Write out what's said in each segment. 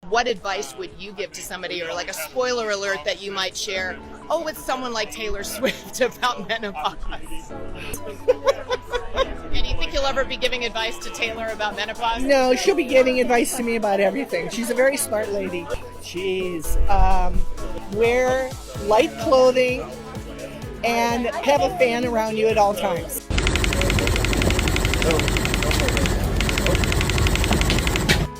What advice would you give to somebody, or like a spoiler alert that you might share, with someone like Taylor Swift about menopause? And do you think you'll ever be giving advice to Taylor about menopause? No, she'll be giving advice to me about everything. She's a very smart lady. She's wear light clothing and have a fan around you at all times.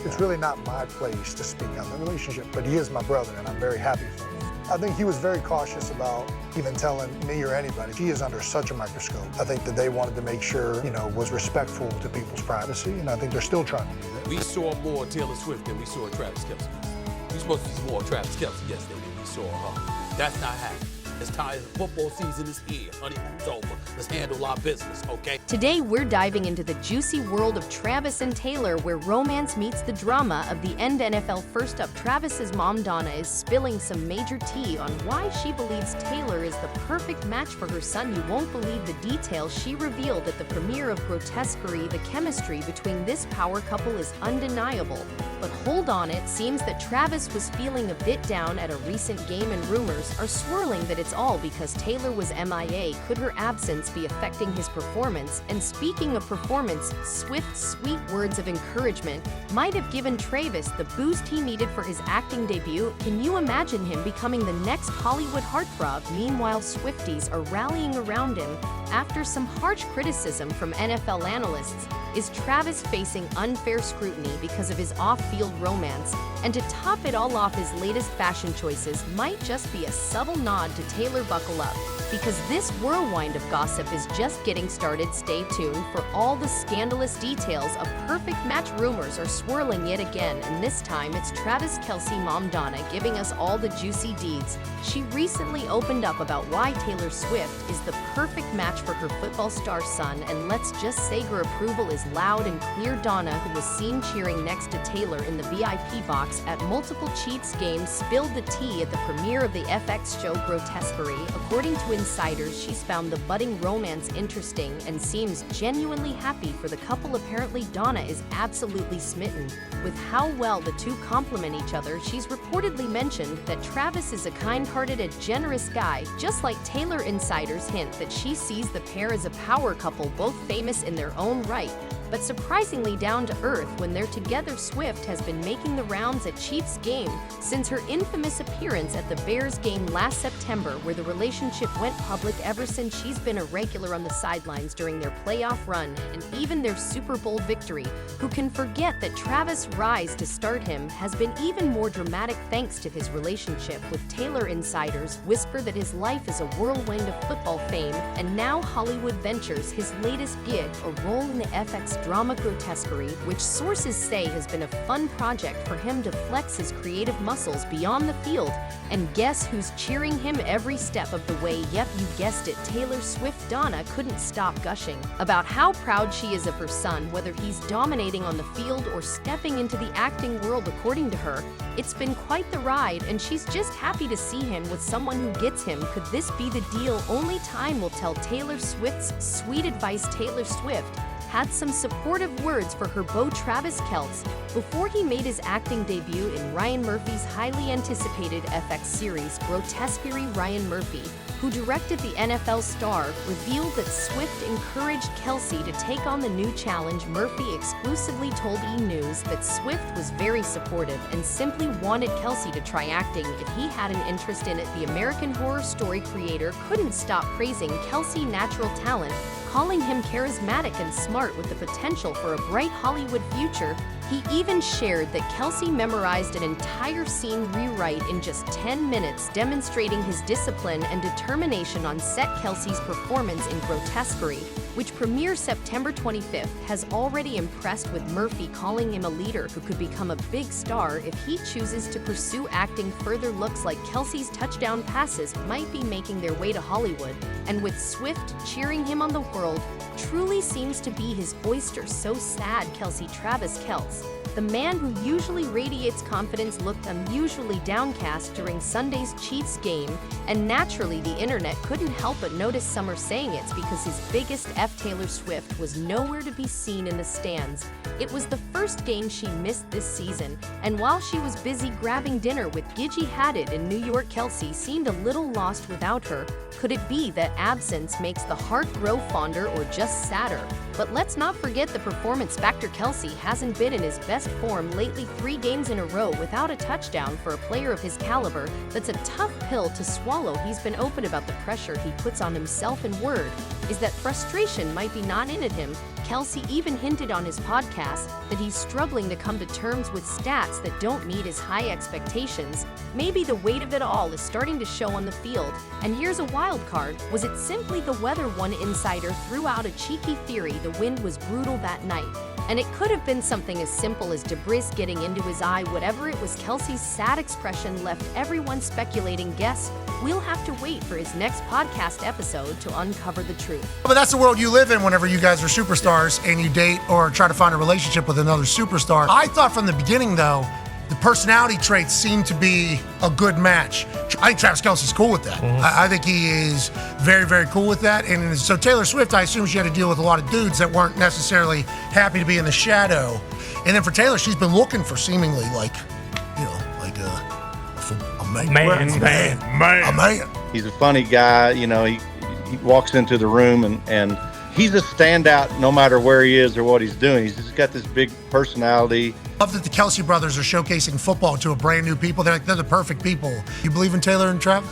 It's really not my place to speak on the relationship, but he is my brother, and I'm very happy for him. I think he was very cautious about even telling me or anybody. He is under such a microscope. I think that they wanted to make sure, was respectful to people's privacy, and I think they're still trying to do that. We saw more Taylor Swift than we saw Travis Kelce. We supposed to see more Travis Kelce yesterday than we saw her. That's not happening. It's time. Football season is here. Honeymoon's over. Let's handle our business, okay? Today, we're diving into the juicy world of Travis and Taylor, where romance meets the drama of the end NFL. First up, Travis's mom, Donna, is spilling some major tea on why she believes Taylor is the perfect match for her son. You won't believe the details she revealed at the premiere of Grotesquerie. The chemistry between this power couple is undeniable. But hold on, it seems that Travis was feeling a bit down at a recent game, and rumors are swirling that it's all because Taylor was MIA. Could her absence be affecting his performance? And speaking of performance, Swift's sweet words of encouragement might have given Travis the boost he needed for his acting debut. Can you imagine him becoming the next Hollywood heartthrob? Meanwhile, Swifties are rallying around him after some harsh criticism from NFL analysts. Is Travis facing unfair scrutiny because of his off-field romance? And to top it all off, his latest fashion choices might just be a subtle nod to Taylor. Buckle up, because this whirlwind of gossip is just getting started. Stay tuned for all the scandalous details. Of perfect match rumors are swirling yet again, and this time it's Travis Kelce mom Donna giving us all the juicy deeds. She recently opened up about why Taylor Swift is the perfect match for her football star son, and let's just say her approval is loud and clear. Donna, who was seen cheering next to Taylor in the VIP box at multiple Chiefs games, spilled the tea at the premiere of the FX show Grotesquerie. According to insiders, she's found the budding romance interesting and seems genuinely happy for the couple. Apparently, Donna is absolutely smitten with how well the two complement each other. She's reportedly mentioned that Travis is a kind-hearted and generous guy, just like Taylor. Insiders hint that she sees the pair as a power couple, both famous in their own right, but surprisingly down to earth when they're together. Swift has been making the rounds at Chiefs game since her infamous appearance at the Bears game last September, where the relationship went public. Ever since, she's been a regular on the sidelines during their playoff run and even their Super Bowl victory. Who can forget that Travis' rise to stardom has been even more dramatic thanks to his relationship with Taylor. Insiders whisper that his life is a whirlwind of football fame and now Hollywood ventures. His latest gig, a role in the FX drama Grotesquerie, which sources say has been a fun project for him to flex his creative muscles beyond the field. And guess who's cheering him every step of the way? Yep, you guessed it, Taylor Swift. Donna couldn't stop gushing about how proud she is of her son, whether he's dominating on the field or stepping into the acting world. According to her, it's been quite the ride, and she's just happy to see him with someone who gets him. Could this be the deal? Only time will tell. Taylor Swift's sweet advice. Taylor Swift had some supportive words for her beau Travis Kelce before he made his acting debut in Ryan Murphy's highly anticipated FX series Grotesquerie. Ryan Murphy, who directed the NFL star, revealed that Swift encouraged Kelce to take on the new challenge. Murphy exclusively told E! News that Swift was very supportive and simply wanted Kelce to try acting if he had an interest in it. The American Horror Story creator couldn't stop praising Kelce's natural talent, calling him charismatic and smart with the potential for a bright Hollywood future. He even shared that Kelce memorized an entire scene rewrite in just 10 minutes, demonstrating his discipline and determination on set. Kelce's performance in Grotesquerie, which premieres September 25th, has already impressed, with Murphy calling him a leader who could become a big star if he chooses to pursue acting further. Looks like Kelce's touchdown passes might be making their way to Hollywood, and with Swift cheering him on, the world truly seems to be his oyster. So sad. Kelce. Travis Kelce, the man who usually radiates confidence, looked unusually downcast during Sunday's Chiefs game, and naturally the internet couldn't help but notice. Some are saying it's because his biggest left Taylor Swift was nowhere to be seen in the stands. It was the first game she missed this season, and while she was busy grabbing dinner with Gigi Hadid in New York, Kelce seemed a little lost without her. Could it be that absence makes the heart grow fonder or just sadder? But let's not forget the performance factor. Kelce hasn't been in his best form lately, 3 games in a row without a touchdown for a player of his caliber. That's a tough pill to swallow. He's been open about the pressure he puts on himself, and word is that frustration might be not in at him. Kelce even hinted on his podcast that he's struggling to come to terms with stats that don't meet his high expectations. Maybe the weight of it all is starting to show on the field. And here's a wild card. Was it simply the weather? One insider threw out a cheeky theory the wind was brutal that night. And it could have been something as simple as debris getting into his eye. Whatever it was, Kelce's sad expression left everyone speculating. Guess we'll have to wait for his next podcast episode to uncover the truth. But that's the world you live in whenever you guys are superstars and you date or try to find a relationship with another superstar. I thought from the beginning, though, the personality traits seem to be a good match. I think Travis Kelce's cool with that. I think he is very, very cool with that. And so Taylor Swift, I assume she had to deal with a lot of dudes that weren't necessarily happy to be in the shadow. And then for Taylor, she's been looking for seemingly like a man. He's a funny guy. You know, he walks into the room and he's a standout no matter where he is or what he's doing. He's just got this big personality. Love that the Kelce brothers are showcasing football to a brand new people. They're the perfect people. You believe in Taylor and Travis?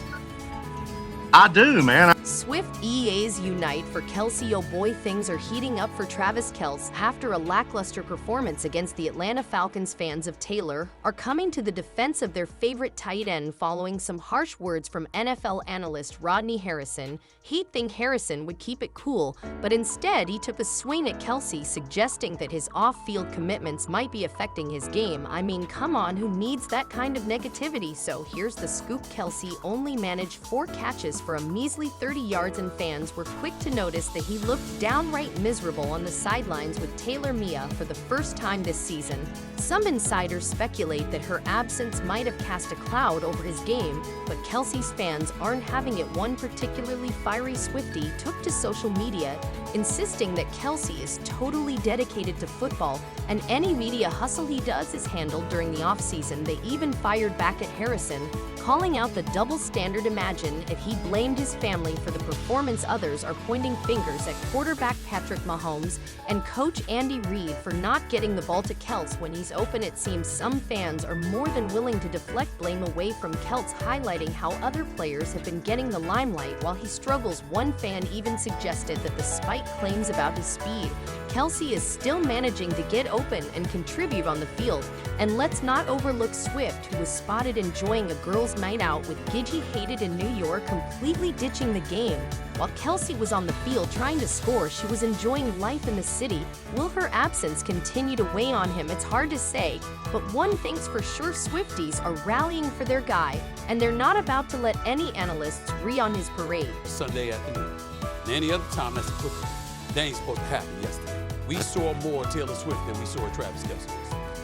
I do, man. Swift EAs unite for Kelce. Oh boy, things are heating up for Travis Kelce. After a lackluster performance against the Atlanta Falcons, fans of Taylor are coming to the defense of their favorite tight end following some harsh words from NFL analyst Rodney Harrison. He'd think Harrison would keep it cool, but instead he took a swing at Kelce, suggesting that his off-field commitments might be affecting his game. I mean, come on, who needs that kind of negativity? So here's the scoop. Kelce only managed 4 catches for a measly 30 yards, and fans were quick to notice that he looked downright miserable on the sidelines with Taylor Mia for the first time this season. Some insiders speculate that her absence might have cast a cloud over his game, but Kelce's fans aren't having it. One particularly fiery Swiftie took to social media, insisting that Kelce is totally dedicated to football, and any media hustle he does is handled during the offseason. They even fired back at Harrison, calling out the double standard. Imagine if he blamed his family for the performance. Others are pointing fingers at quarterback Patrick Mahomes and coach Andy Reid for not getting the ball to Kelce when he's open. It seems some fans are more than willing to deflect blame away from Kelce, highlighting how other players have been getting the limelight while he struggles. One fan even suggested that despite claims about his speed, Kelce is still managing to get open and contribute on the field. And let's not overlook Swift, who was spotted enjoying a girls' night out with Gigi Hadid in New York, completely ditching the game. While Kelce was on the field trying to score, she was enjoying life in the city. Will her absence continue to weigh on him? It's hard to say, but one thing's for sure, Swifties are rallying for their guy, and they're not about to let any analysts rain on his parade. Sunday afternoon. And any other time that's football. That ain't supposed to happen yesterday. We saw more Taylor Swift than we saw Travis Kelce.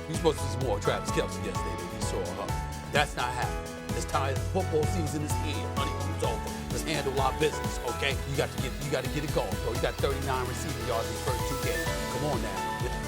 We supposed to see more Travis Kelce yesterday than we saw her. That's not happening. It's time. Football season is here. Honeymoon's over. Let's handle our business, okay? You got to get it going, bro. You got 39 receiving yards in the first 2 games. Come on now.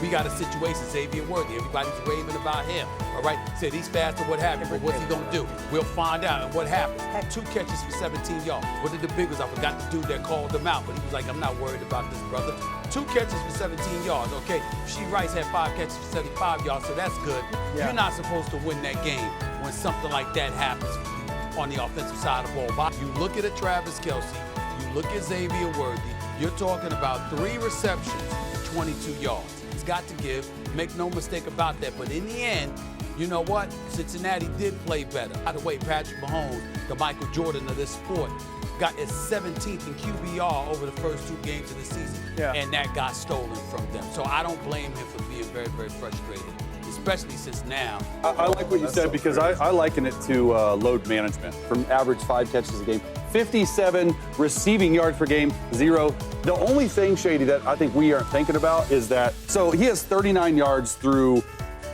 We got a situation, Xavier Worthy. Everybody's raving about him. All right? Said he's faster. What happened? But what's he gonna do? We'll find out. And what happened? Had 2 catches for 17 yards. What did the big ones? I forgot the dude that called them out, but he was like, I'm not worried about this, brother. 2 catches for 17 yards. Okay, She Rice had 5 catches for 75 yards, so that's good. Yeah. You're not supposed to win that game when something like that happens for you on the offensive side of the ball. You look at a Travis Kelce, you look at Xavier Worthy, you're talking about 3 receptions for 22 yards. It's got to give, make no mistake about that. But in the end, you know what? Cincinnati did play better. By the way, Patrick Mahomes, the Michael Jordan of this sport, got his 17th in QBR over the first 2 games of the season, and that got stolen from them. So I don't blame him for being very, very frustrated, especially since now. I like what you said, because I liken it to load management. From average 5 catches a game, 57 receiving yards per game, 0. The only thing, Shady, that I think we aren't thinking about is that, so he has 39 yards through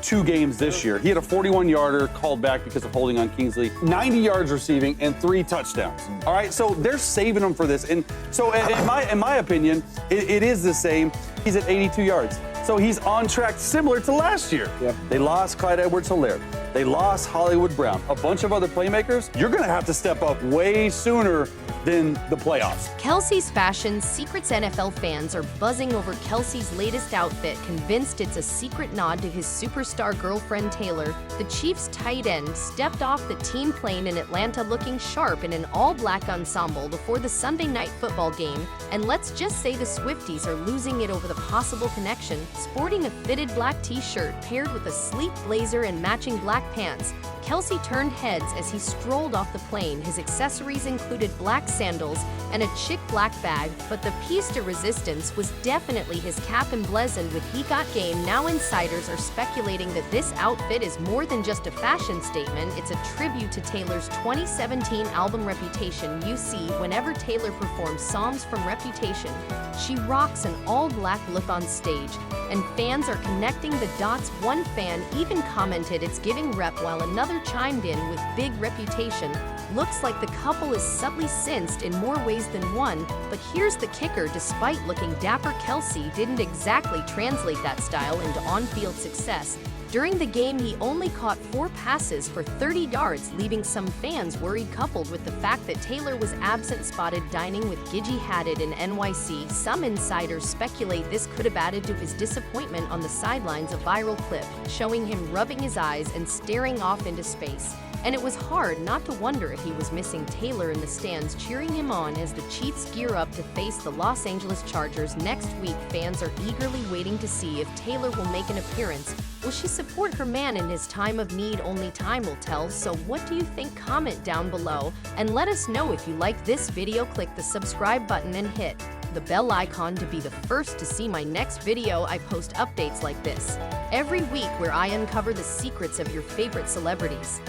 2 games this year. He had a 41-yarder called back because of holding on Kingsley, 90 yards receiving, and 3 touchdowns. All right, so they're saving him for this. And so in my opinion, it is the same. He's at 82 yards. So he's on track similar to last year. Yep. They lost Clyde Edwards-Helaire. They lost Hollywood Brown. A bunch of other playmakers. You're going to have to step up way sooner than the playoffs. Kelce's fashion, Secrets NFL fans are buzzing over Kelce's latest outfit, convinced it's a secret nod to his superstar girlfriend Taylor. The Chiefs' tight end stepped off the team plane in Atlanta looking sharp in an all-black ensemble before the Sunday night football game, and let's just say the Swifties are losing it over the possible connection. Sporting a fitted black t-shirt paired with a sleek blazer and matching black pants, Kelce turned heads as he strolled off the plane. His accessories included black sandals and a chic black bag, but the piece de resistance was definitely his cap emblazoned with "He Got Game." Now insiders are speculating that this outfit is more than just a fashion statement. It's a tribute to Taylor's 2017 album Reputation. You see, whenever Taylor performs songs from Reputation, she rocks an all-black look on stage, and fans are connecting the dots. One fan even commented it's giving rep, while another chimed in with "big reputation." Looks like the couple is subtly cinched in more ways than one, but here's the kicker: despite looking dapper, Kelce didn't exactly translate that style into on-field success. During the game, he only caught 4 passes for 30 yards, leaving some fans worried, coupled with the fact that Taylor was absent, spotted dining with Gigi Hadid in NYC. Some insiders speculate this could have added to his disappointment on the sidelines. A viral clip showing him rubbing his eyes and staring off into space. And it was hard not to wonder if he was missing Taylor in the stands cheering him on as the Chiefs gear up to face the Los Angeles Chargers next week. Fans are eagerly waiting to see if Taylor will make an appearance. Will she support her man in his time of need? Only time will tell. So what do you think? Comment down below and let us know. If you like this video, click the subscribe button and hit the bell icon to be the first to see my next video. I post updates like this every week where I uncover the secrets of your favorite celebrities.